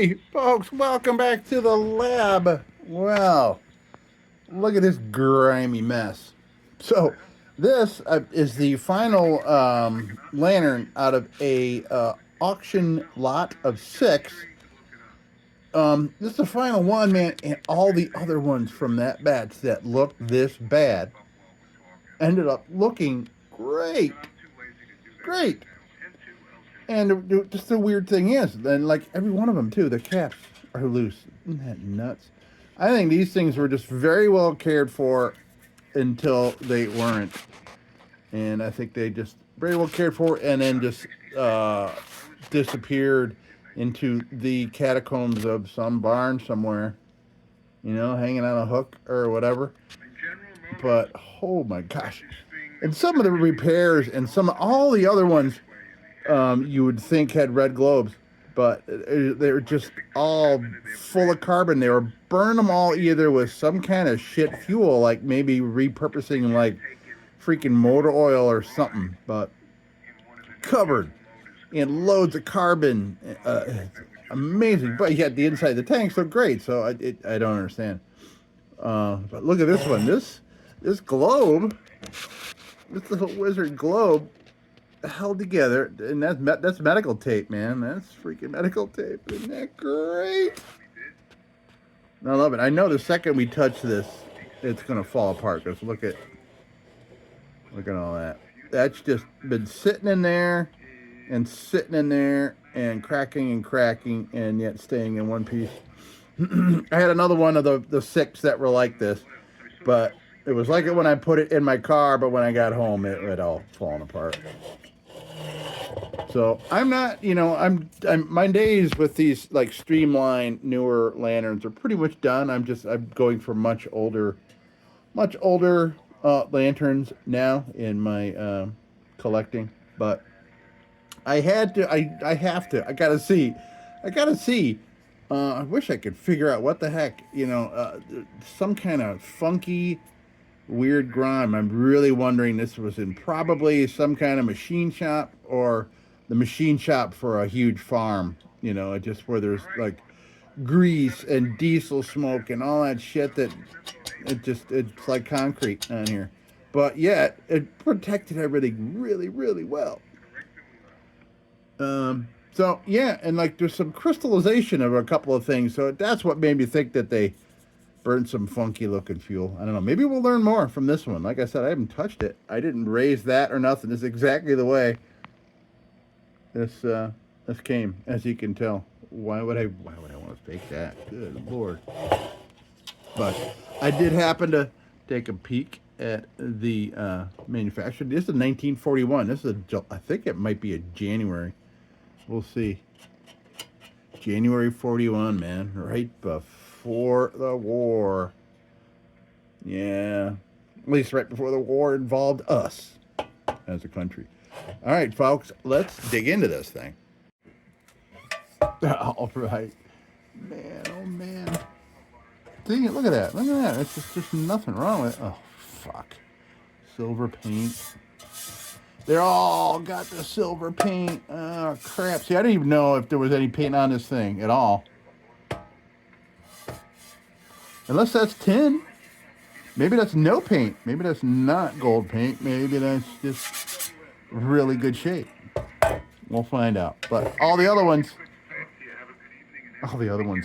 Hey, folks, welcome back to the lab. Well, look at this grimy mess. So, this is the final lantern out of a auction lot of 6. This is the final one, man, and all the other ones from that batch that looked this bad ended up looking great. Great. And just the weird thing is, then like every one of them too, the caps are loose. Isn't that nuts? I think these things were just very well cared for until they weren't, and I think they just very well cared for, and then just disappeared into the catacombs of some barn somewhere. You know, hanging on a hook or whatever. But oh my gosh! And some of the repairs and all the other ones you would think had red globes, but they were just all full of carbon. They were burning them all either with some kind of shit fuel, like maybe repurposing like freaking motor oil or something, but covered in loads of carbon. Amazing. But yet the inside of the tanks look great, so I don't understand. But look at this one. This globe, this little wizard globe, held together, and that's medical tape, man. That's freaking medical tape. Isn't that great? I love it. I know the second we touch this, it's gonna fall apart. Because look at all that. That's just been sitting in there and sitting in there and cracking and yet staying in one piece. I had another one of the 6 that were like this, but it was like it when I put it in my car, but when I got home, it all fallen apart. So I'm not, I'm my days with these like streamline newer lanterns are pretty much done. I'm going for much older lanterns now in my collecting. But I have to. I gotta see. I wish I could figure out what the heck, some kind of funky weird grime. I'm really wondering this was in probably some kind of machine shop or the machine shop for a huge farm, just where there's like grease and diesel smoke and all that shit that it's like concrete on here. But yet it protected everything really, really well. So yeah, and like there's some crystallization of a couple of things. So that's what made me think that they burned some funky looking fuel. I don't know. Maybe we'll learn more from this one. Like I said, I haven't touched it. I didn't raise that or nothing. This is exactly the way this came, as you can tell. Why would I want to fake that? Good Lord. But I did happen to take a peek at the manufacturer. This is 1941. This is I think it might be a January. We'll see. January 41, man. Right before the war. Yeah. At least right before the war involved us as a country. All right, folks, let's dig into this thing. All right. Man, oh man. See, look at that. Look at that. It's just nothing wrong with it. Oh, fuck. Silver paint. They're all got the silver paint. Oh, crap. See, I didn't even know if there was any paint on this thing at all. Unless that's tin. Maybe that's no paint. Maybe that's not gold paint. Maybe that's just really good shape. We'll find out. But all the other ones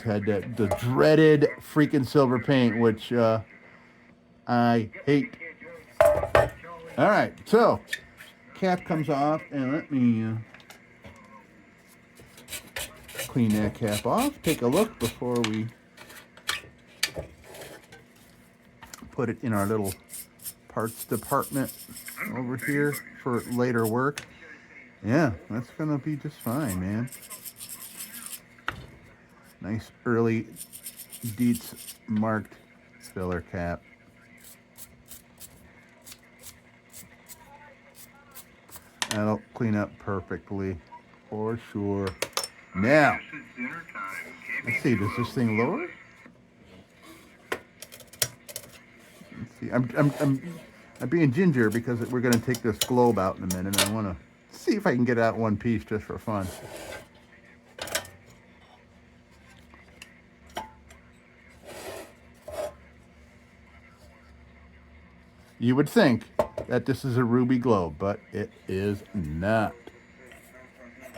had the dreaded freaking silver paint, which I hate. All right, so cap comes off, and let me clean that cap off. Take a look before we put it in our little parts department over here for later work. Yeah, that's gonna be just fine, man. Nice early DIETZ marked filler cap. That'll clean up perfectly, for sure. Now, let's see, does this thing lower? Let's see, I'm being ginger because we're gonna take this globe out in a minute. I want to see if I can get it out one piece just for fun. You would think that this is a ruby globe, but it is not.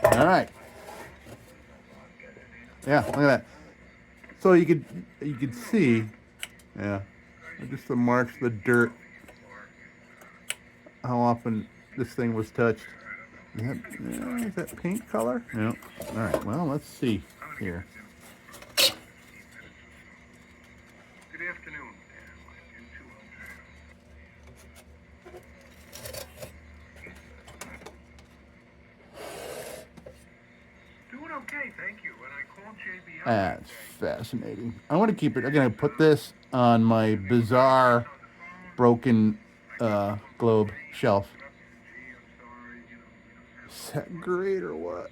All right. Yeah, look at that. So you could see, yeah, just the marks, the dirt, how often this thing was touched. Is that paint color? No. All right. Well, let's see here. Good afternoon. Doing okay, thank you. And I called JB. That's fascinating. I want to keep it. I'm going to put this on my bizarre broken globe shelf. Is that great or what?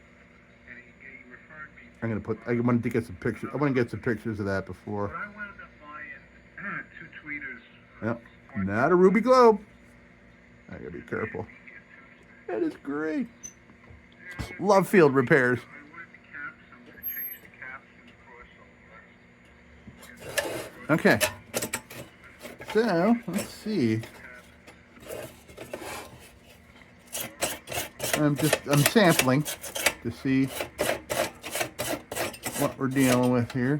I'm gonna I wanted to get some pictures. I want to get some pictures of that before. I wound up buying 2 tweeters. Yep. Not a ruby globe. I gotta be careful. That is great. Love field repairs. Okay. So let's see. I'm sampling to see what we're dealing with here.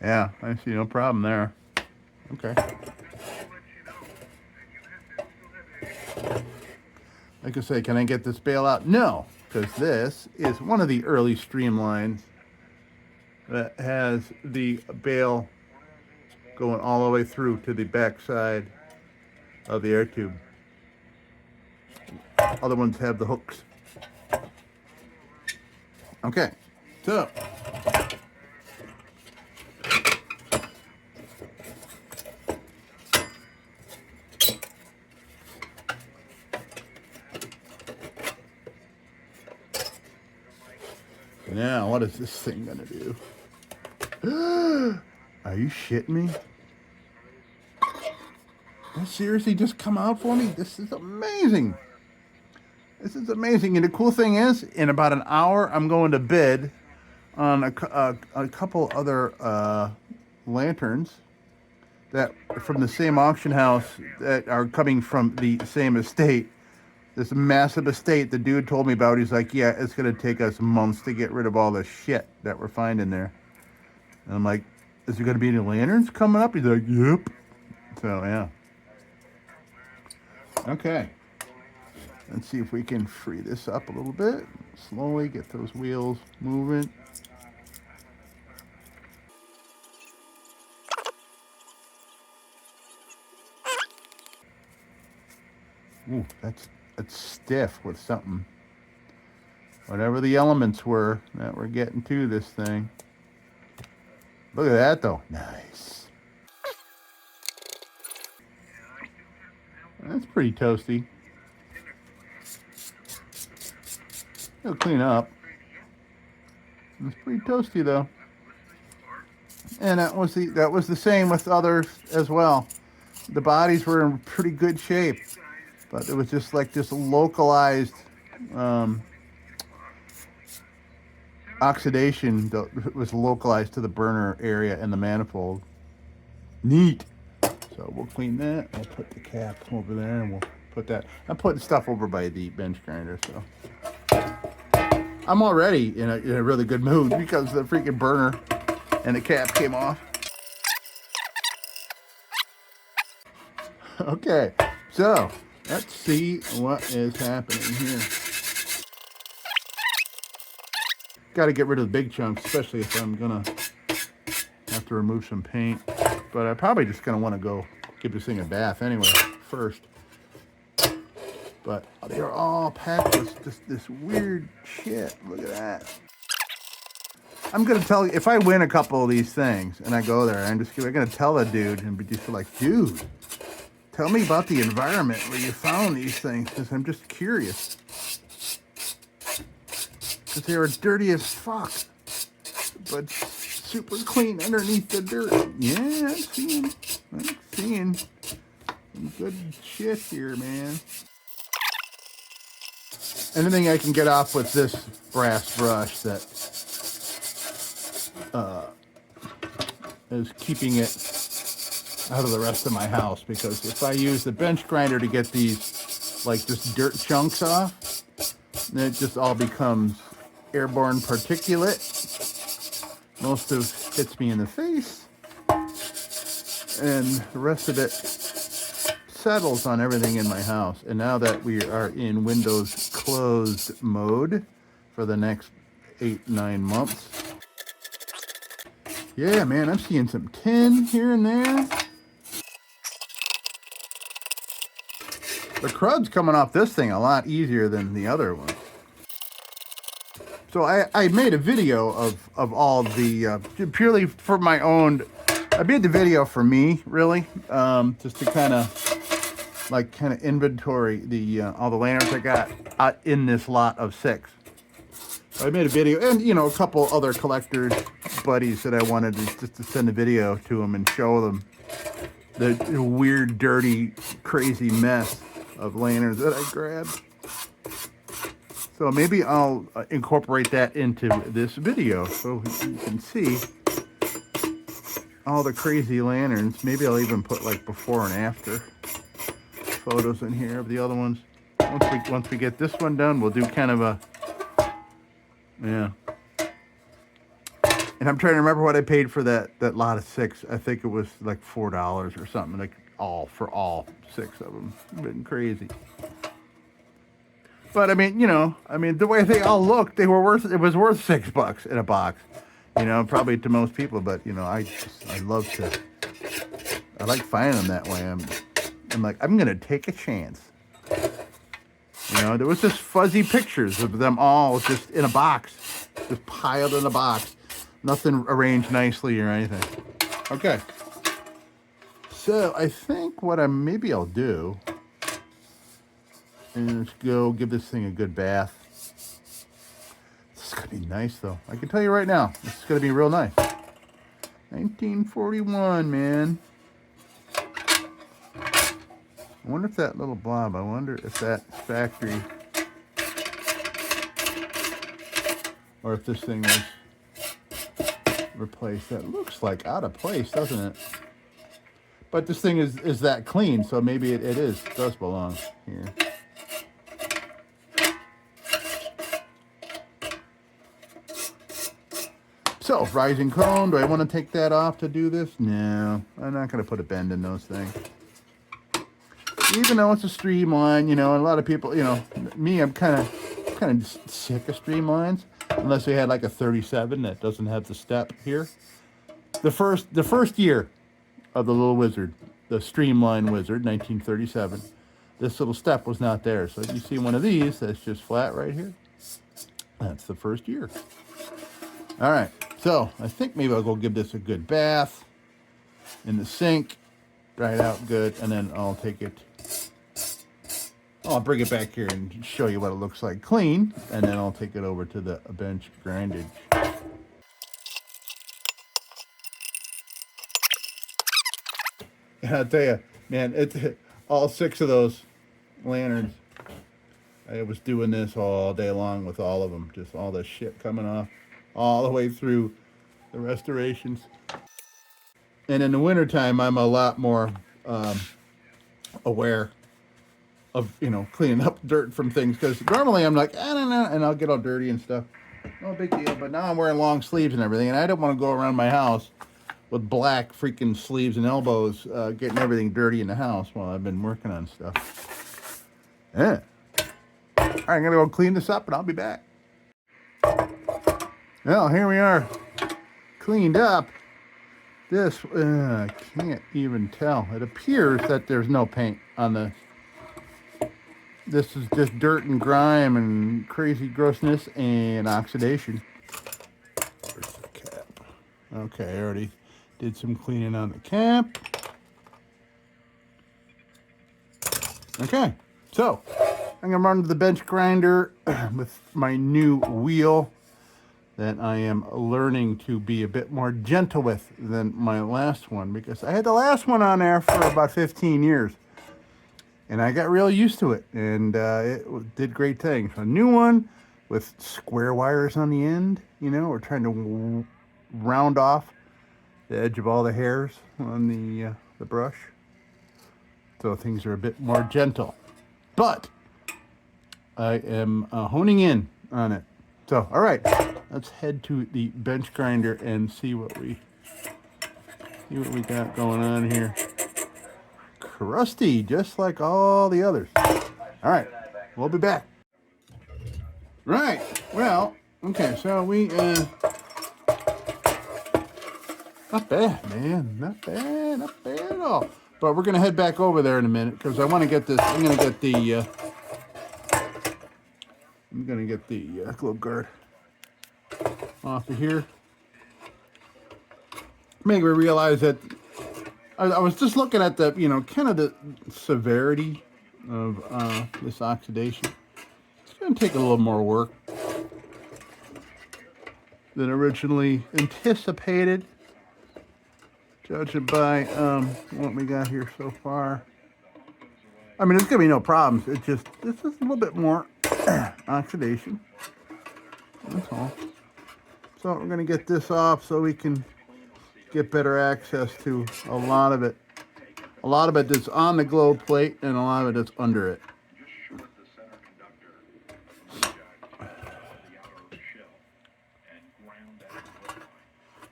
Yeah, I see no problem there. Okay. Like I say, can I get this bale out? No, because this is one of the early streamlines that has the bale going all the way through to the back side of the air tube. Other ones have the hooks. Okay, so now what is this thing gonna do? Are you shitting me? That seriously just come out for me? This is amazing. This is amazing. And the cool thing is, in about an hour, I'm going to bid on a couple other lanterns that from the same auction house that are coming from the same estate. This massive estate the dude told me about. He's like, yeah, it's going to take us months to get rid of all the shit that we're finding there. And I'm like, is there going to be any lanterns coming up? He's like, yep. So, yeah. Okay. Let's see if we can free this up a little bit. Slowly get those wheels moving. Ooh, that's stiff with something. Whatever the elements were that we're getting to this thing. Look at that though. Nice. That's pretty toasty. It'll clean up. It's pretty toasty though. And that was the same with others as well. The bodies were in pretty good shape, but it was just like this localized oxidation that was localized to the burner area in the manifold. Neat. So we'll clean that. We'll put the cap over there, and we'll put that. I'm putting stuff over by the bench grinder, so I'm already in a really good mood because the freaking burner and the cap came off. Okay, so let's see what is happening here. Got to get rid of the big chunks, especially if I'm gonna have to remove some paint. But I'm probably just gonna want to go give this thing a bath anyway first. But they are all packed with just this weird shit. Look at that. I'm gonna tell you, if I win a couple of these things and I go there, I'm gonna tell the dude and be just like, dude, tell me about the environment where you found these things, because I'm just curious. Because they were dirty as fuck, but super clean underneath the dirt. Yeah, I'm seeing some good shit here, man. Anything I can get off with this brass brush that is keeping it out of the rest of my house, because if I use the bench grinder to get these like just dirt chunks off, then it just all becomes airborne particulate. Most of it hits me in the face, and the rest of it settles on everything in my house. And now that we are in Windows closed mode for the next 8-9 months, yeah, man, I'm seeing some tin here and there. The crud's coming off this thing a lot easier than the other one. So I made a video of all the, purely for my own, I made the video for me, really, just to kind of inventory the all the lanterns I got in this lot of 6. So I made a video, and, you know, a couple other collectors, buddies that I wanted to, just to send a video to them and show them the weird, dirty, crazy mess of lanterns that I grabbed. So maybe I'll incorporate that into this video so you can see all the crazy lanterns. Maybe I'll even put like before and after photos in here of the other ones. Once we get this one done, we'll do kind of a, yeah. And I'm trying to remember what I paid for that lot of 6. I think it was like $4 or something, like for all 6 of them. Been crazy. But I mean, you know, the way they all looked, it was worth $6 in a box. You know, probably to most people, but you know, I like finding them that way. I'm like, I'm gonna take a chance. You know, there was just fuzzy pictures of them all just in a box, just piled in a box. Nothing arranged nicely or anything. Okay. So I think what maybe I'll do is go give this thing a good bath. This is gonna be nice though. I can tell you right now, this is gonna be real nice. 1941, man. I wonder if that little blob, I wonder if that's factory, or if this thing was replaced. That looks like out of place, doesn't it? But this thing is that clean, so maybe it does belong here. So, rising cone, do I want to take that off to do this? No, I'm not going to put a bend in those things. Even though it's a streamline, you know, and a lot of people, you know, me, I'm kind of sick of streamlines, unless we had like a 37 that doesn't have the step here. The first year of the Little Wizard, the Streamline Wizard, 1937, this little step was not there. So you see one of these that's just flat right here. That's the first year. All right, so I think maybe I'll go give this a good bath in the sink, dry it out good, and then I'll take it. I'll bring it back here and show you what it looks like clean, and then I'll take it over to the bench grindage. And I'll tell you, man, all 6 of those lanterns, I was doing this all day long with all of them, just all the shit coming off all the way through the restorations. And in the wintertime, I'm a lot more aware of, you know, cleaning up dirt from things, because normally I'm like, I don't know, and I'll get all dirty and stuff. No big deal. But now I'm wearing long sleeves and everything, and I don't want to go around my house with black freaking sleeves and elbows, getting everything dirty in the house while I've been working on stuff. Yeah. All right, I'm gonna go clean this up, and I'll be back. Well, here we are, cleaned up. This, I can't even tell. It appears that there's no paint on this. This is just dirt and grime and crazy grossness and oxidation. Where's the cap? Okay, I already did some cleaning on the cap. Okay, so I'm gonna run to the bench grinder with my new wheel that I am learning to be a bit more gentle with than my last one, because I had the last one on there for about 15 years. And I got real used to it, and it did great things. A new one with square wires on the end, you know, we're trying to round off the edge of all the hairs on the brush, so things are a bit more gentle. But I am honing in on it. So, all right, let's head to the bench grinder and see what we got going on here. Crusty, just like all the others. All right, we'll be back. Right, well, okay, so we, not bad, man, not bad at all. But we're gonna head back over there in a minute because I want to get this, I'm gonna get the glove guard off of here. Make me realize that I was just looking at the, kind of the severity of this oxidation. It's going to take a little more work than originally anticipated, judging by what we got here so far. I mean, there's going to be no problems. It's just, this is a little bit more oxidation. That's all. So we're going to get this off so we can get better access to a lot of it. A lot of it that's on the glow plate and a lot of it that's under it.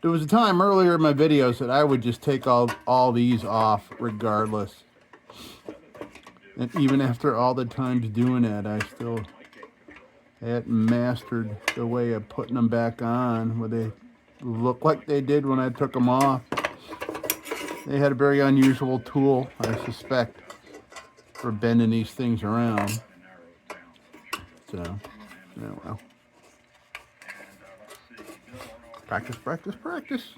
There was a time earlier in my videos that I would just take all these off regardless. And even after all the times doing that, I still hadn't mastered the way of putting them back on where they look like they did when I took them off. They had a very unusual tool, I suspect, for bending these things around. So, yeah, well. Practice, practice, practice.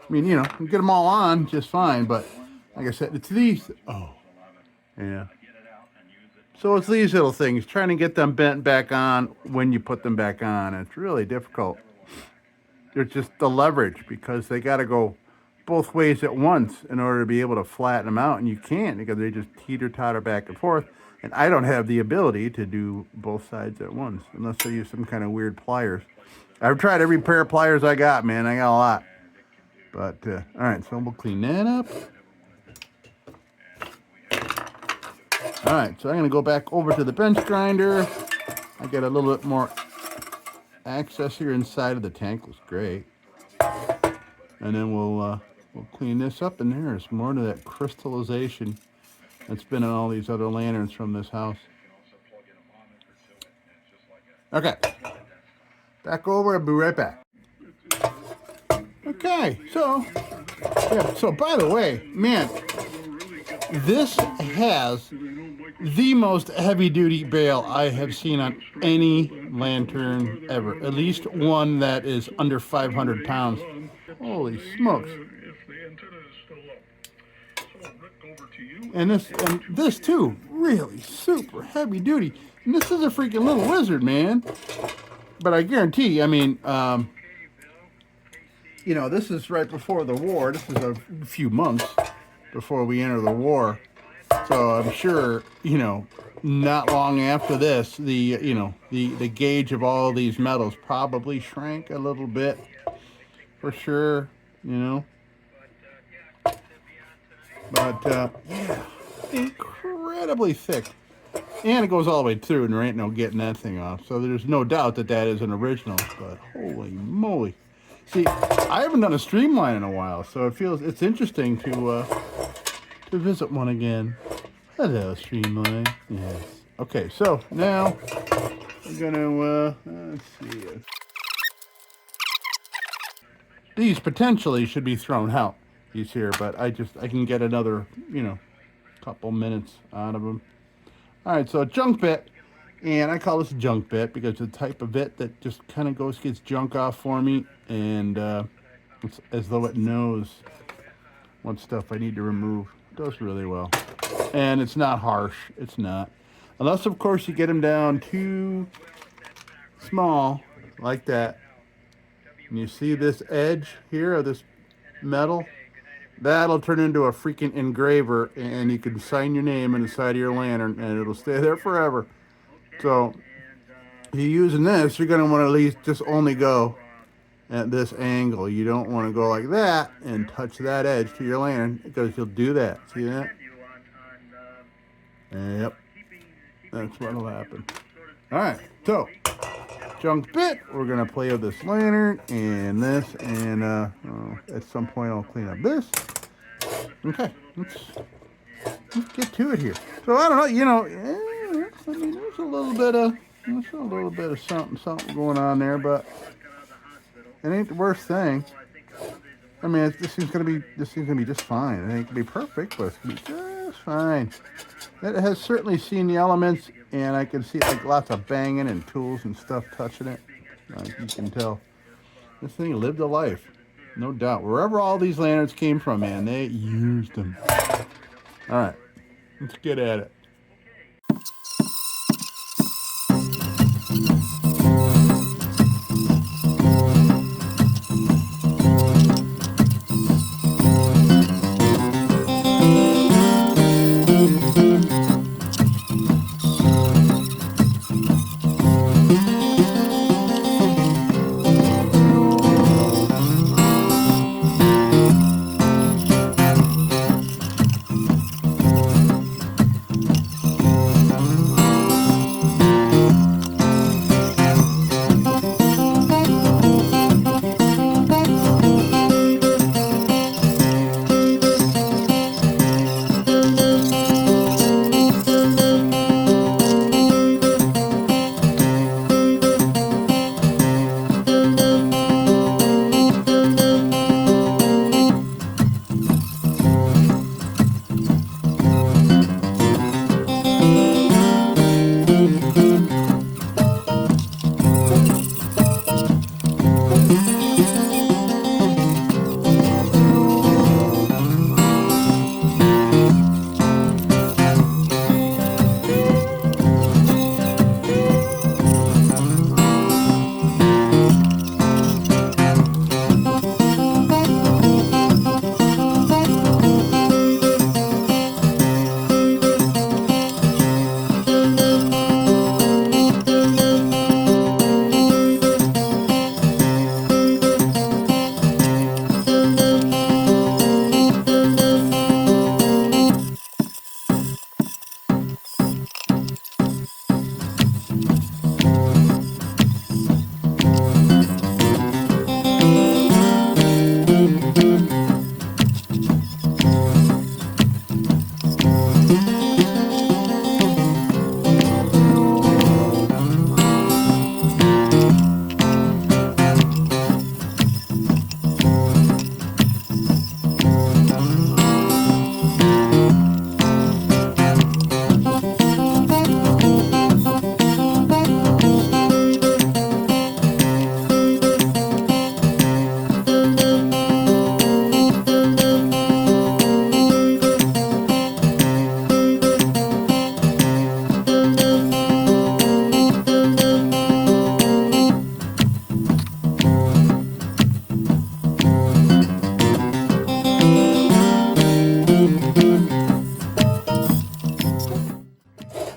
I mean, you get them all on just fine, but like I said, it's these. Oh, yeah. So it's these little things, trying to get them bent back on when you put them back on. It's really difficult. There's just the leverage because they got to go both ways at once in order to be able to flatten them out, and you can't because they just teeter-totter back and forth. And I don't have the ability to do both sides at once unless I use some kind of weird pliers. I've tried every pair of pliers I got, man. I got a lot. But, all right, so we'll clean that up. All right, so I'm going to go back over to the bench grinder. I get a little bit more access here inside of the tank. Looks great. And then we'll clean this up, and there's more to that crystallization that's been in all these other lanterns from this house. Okay. Back over. I'll be right back. Okay, so, yeah, so by the way, man, this has the most heavy-duty bail I have seen on any lantern ever. At least one that is under 500 pounds. Holy smokes. And this too, really super heavy-duty. And this is a freaking little wizard, man. But I guarantee, I mean, this is right before the war. This is a few months before we enter the war. So I'm sure, not long after this, the gauge of all these metals probably shrank a little bit, for sure, But, yeah, incredibly thick. And it goes all the way through, and there ain't no getting that thing off. So there's no doubt that is an original, but holy moly. See, I haven't done a streamline in a while, so it's interesting to visit one again. Hello, streamline. Yes. Okay, so now we're gonna let's see. These potentially should be thrown out. These here, but I can get another couple minutes out of them. All right, so a junk bit, and I call this a junk bit because it's the type of bit that just kind of gets junk off for me, and it's as though it knows what stuff I need to remove. It does really well, and it's not harsh. It's not, unless of course you get them down too small like that. And you see this edge here of this metal. That'll turn into a freaking engraver, and you can sign your name on the side of your lantern, and it'll stay there forever. So if you're using this, you're going to want to at least just only go at this angle. You don't want to go like that and touch that edge to your lantern, because you'll do that. See that? Yep. That's what'll happen. Alright, so junk bit, we're going to play with this lantern and this, and at some point I'll clean up this. Okay, let's get to it here. So I don't know, you know, I mean, there's a little bit of something going on there, but it ain't the worst thing. I mean, this thing's gonna be just fine. It ain't gonna be perfect, but it's gonna be just fine. It has certainly seen the elements, and I can see like lots of banging and tools and stuff touching it. Like you can tell, this thing lived a life, no doubt. Wherever all these lanterns came from, man, they used them. All right, let's get at it.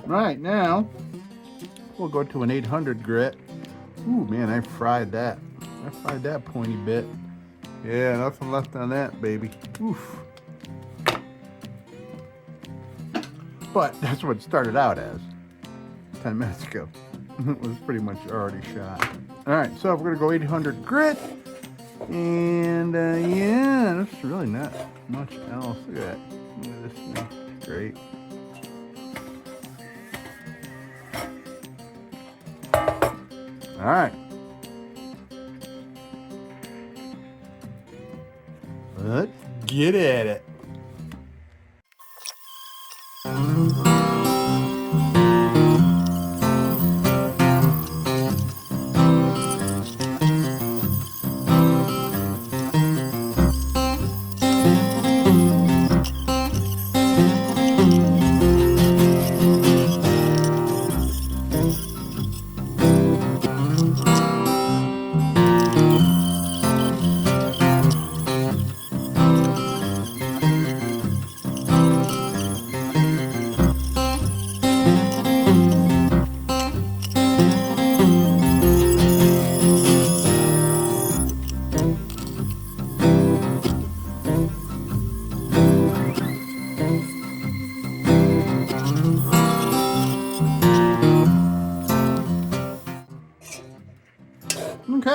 Right now, we'll go to an 800 grit. Ooh, man, I fried that. I fried that pointy bit. Yeah, nothing left on that, baby. Oof. But that's what it started out as 10 minutes ago. It was pretty much already shot. All right, so we're gonna go 800 grit. And yeah, there's really not much else. Look at that. Look at this thing. Great. All right. Let's get at it.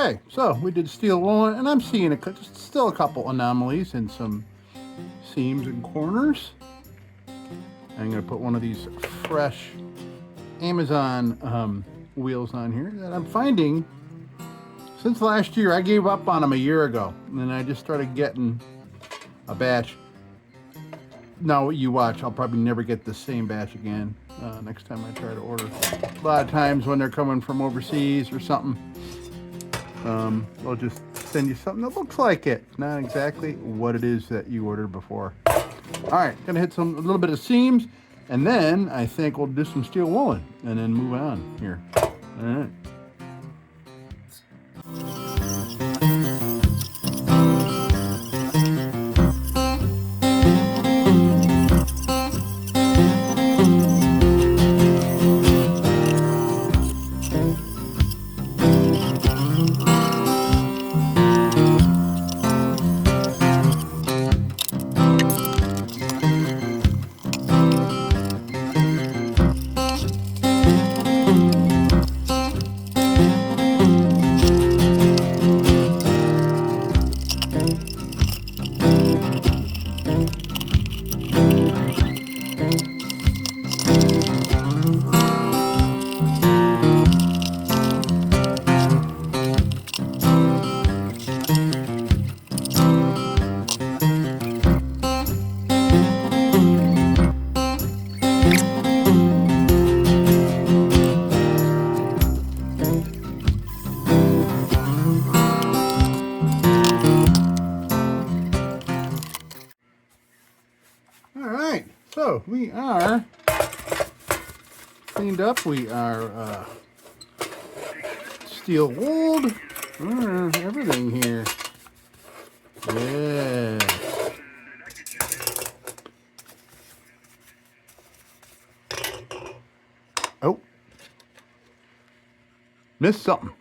Okay, so we did steel woolen, and I'm seeing still a couple anomalies in some seams and corners. I'm going to put one of these fresh Amazon wheels on here that I'm finding since last year. I gave up on them a year ago, and then I just started getting a batch. Now you watch, I'll probably never get the same batch again next time I try to order. A lot of times when they're coming from overseas or something, they'll just send you something that looks like it, not exactly what it is that you ordered before. All right, gonna hit a little bit of seams, and then I think we'll do some steel woolen and then move on here. All right. So we are cleaned up. We are steel wooled. Everything here. Yeah. Oh. Missed something.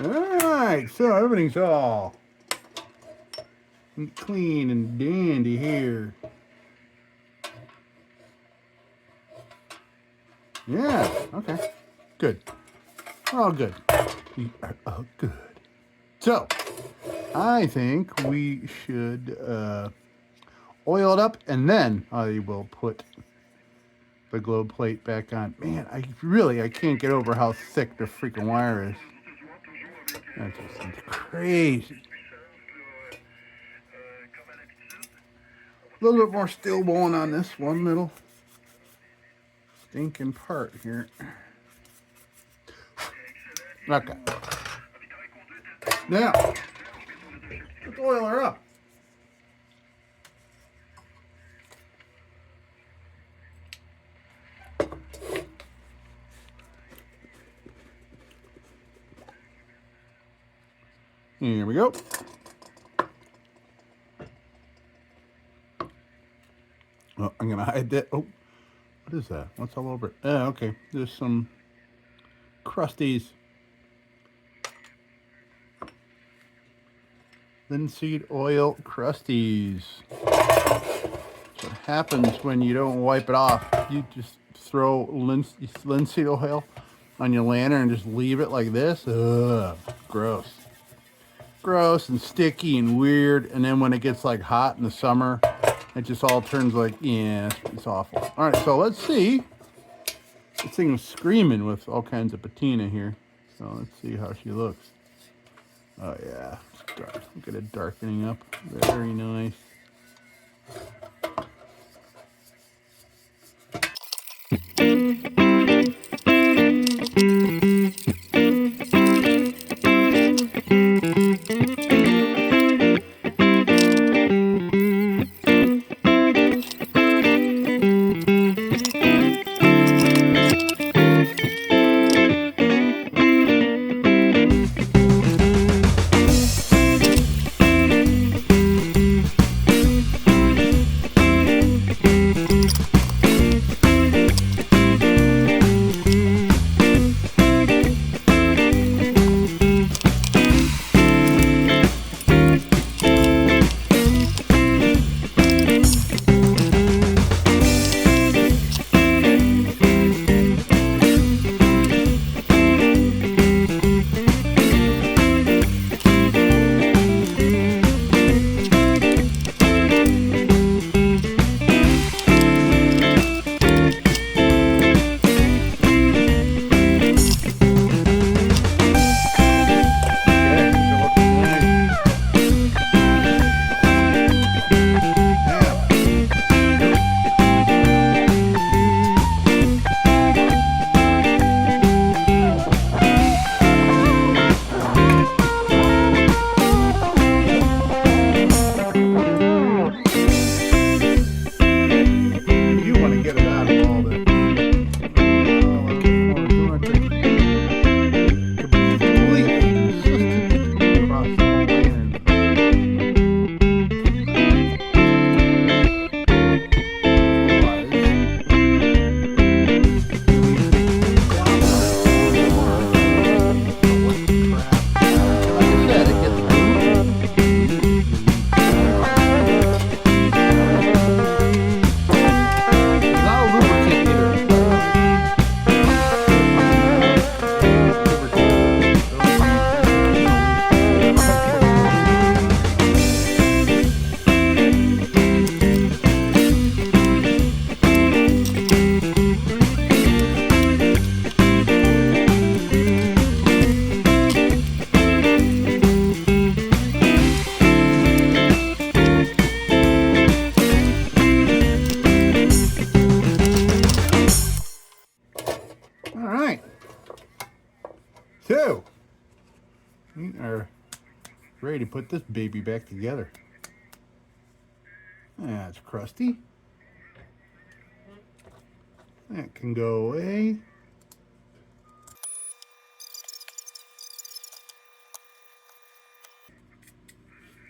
Alright, so everything's all clean and dandy here. Yeah, okay. Good. We're all good. We are all good. So, I think we should oil it up, and then I will put the globe plate back on. Man, I can't get over how thick the freaking wire is. That's just crazy. A little bit more steel woolen on this one little stinking part here. Okay. Now, let's oil her up. Here we go. Oh, I'm gonna hide that. Oh, what is that? What's all over it? Oh, okay. There's some crusties. Linseed oil crusties. That's what happens when you don't wipe it off. You just throw linseed oil on your lantern and just leave it like this. Ugh, gross. Gross and sticky and weird. And then when it gets like hot in the summer, it just all turns like, yeah, it's awful. All right, so let's see. This thing was screaming with all kinds of patina here. So let's see how she looks. Oh yeah, it's dark. Look at it darkening up. Very nice. are ready to put this baby back together. That's crusty. That can go away.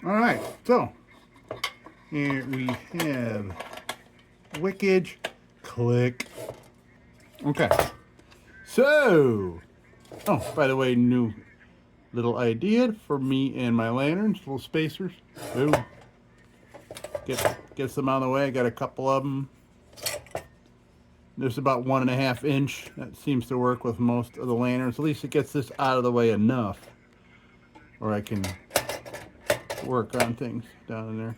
All right, so here we have Wickage. Click. Okay. So, oh, by the way, new little idea for me and my lanterns, little spacers. Boom. Gets them out of the way. I got a couple of them. There's about 1.5 inch. That seems to work with most of the lanterns. At least it gets this out of the way enough where I can work on things down in there.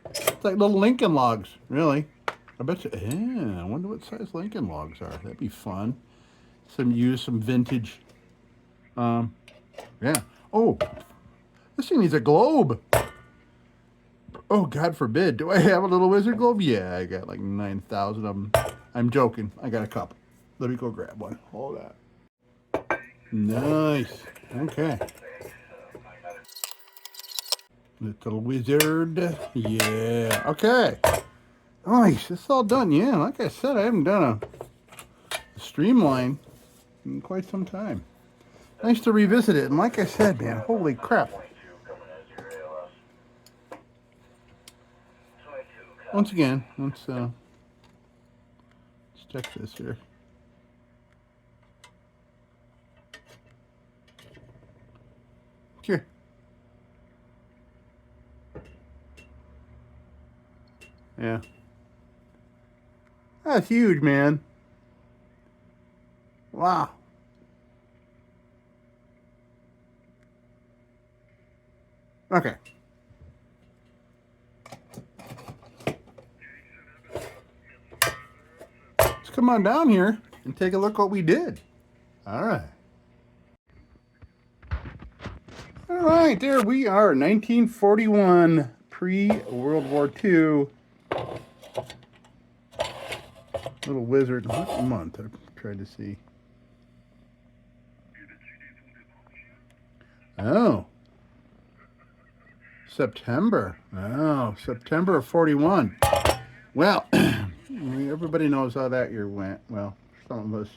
It's like little Lincoln logs, really. I bet you, yeah, I wonder what size Lincoln logs are. That'd be fun. Use some vintage, yeah. Oh, this thing needs a globe. Oh, God forbid. Do I have a little wizard globe? Yeah, I got like 9,000 of them. I'm joking. I got a couple. Let me go grab one. Hold that. Nice. Okay. Little wizard. Yeah. Okay. Nice. It's all done. Yeah, like I said, I haven't done a streamline in quite some time. Nice to revisit it. And like I said, man, holy crap. Once again, let's check this here. Here. Yeah. That's huge, man. Wow. Okay. Let's come on down here and take a look what we did. All right. All right, there we are, 1941, pre-World War II. Little wizard. What month? I tried to see. Oh. September. Oh, September of 41. Well, everybody knows how that year went. Well, some of us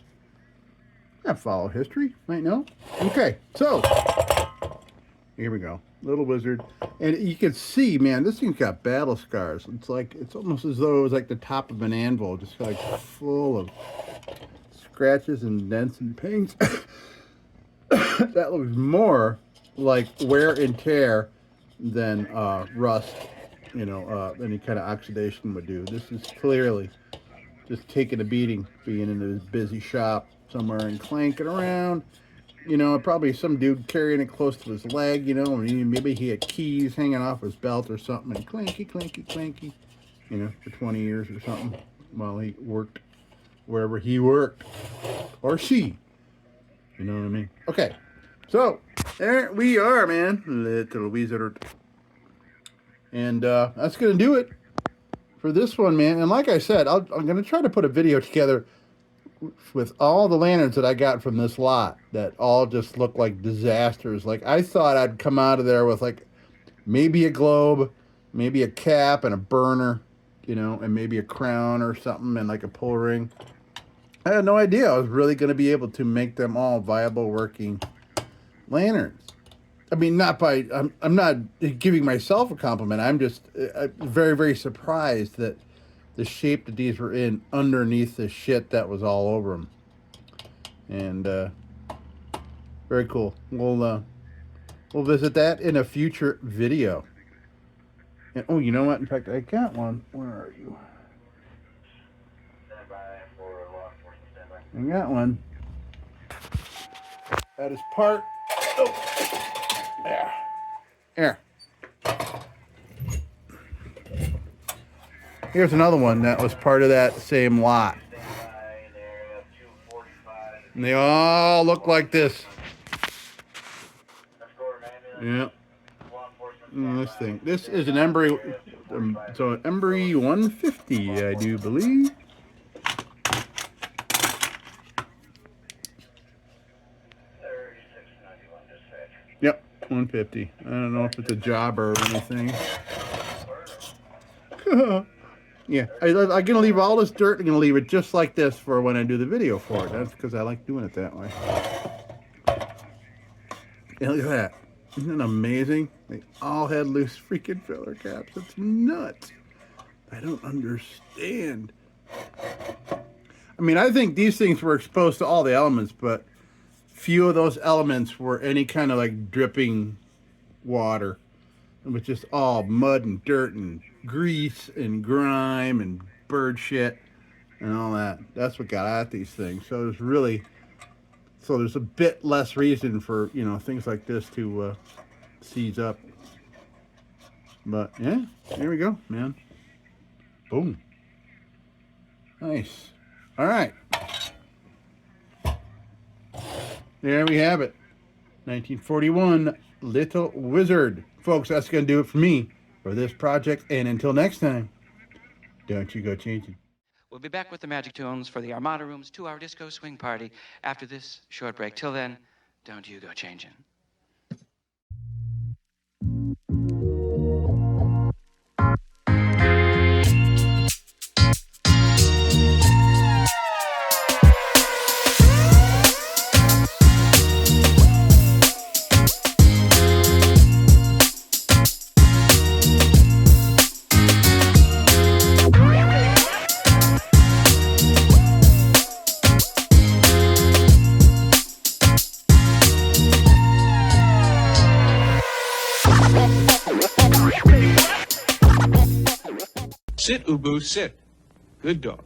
that follow history might know. Okay, so here we go. Little wizard. And you can see, man, this thing's got battle scars. It's almost as though it was like the top of an anvil, just like full of scratches and dents and pains. That looks more like wear and tear than rust, any kind of oxidation would do. This is clearly just taking a beating, being in his busy shop somewhere and clanking around. Probably some dude carrying it close to his leg, maybe he had keys hanging off his belt or something, and clanky, clanky, clanky, for 20 years or something while he worked wherever he worked, or she, you know what I mean? Okay, so there we are, man, little wizard. And that's going to do it for this one, man. And like I said, I'm going to try to put a video together with all the lanterns that I got from this lot that all just look like disasters. Like, I thought I'd come out of there with like maybe a globe, maybe a cap and a burner, and maybe a crown or something and like a pull ring. I had no idea I was really going to be able to make them all viable working lanterns. I mean, I'm not giving myself a compliment. I'm just very, very surprised that the shape that these were in underneath the shit that was all over them. And very cool. We'll visit that in a future video. And oh, you know what? In fact, I got one. Where are you? I got one. That is part. Oh, there. Here's another one that was part of that same lot. And they all look like this. Yeah. This is an Embry, so an Embry 150, I do believe. Yep. 150. I don't know if it's a job or anything. Yeah, I'm gonna leave all this dirt. I'm gonna leave it just like this for when I do the video for it. That's because I like doing it that way. And look at that. Isn't that amazing? They all had loose freaking filler caps. It's nuts. I don't understand. I mean, I think these things were exposed to all the elements, but few of those elements were any kind of like dripping water. It was just all mud and dirt and grease and grime and bird shit and all that. That's what got at these things. So there's a bit less reason for, you know, things like this to seize up. But yeah, there we go, man. Boom. Nice. All right. There we have it. 1941 Little Wizard. Folks, that's going to do it for me for this project. And until next time, don't you go changing. We'll be back with the Magic Tunes for the Armada Room's 2-hour disco swing party after this short break. Till then, don't you go changing. Sit, Ubu, sit. Good dog.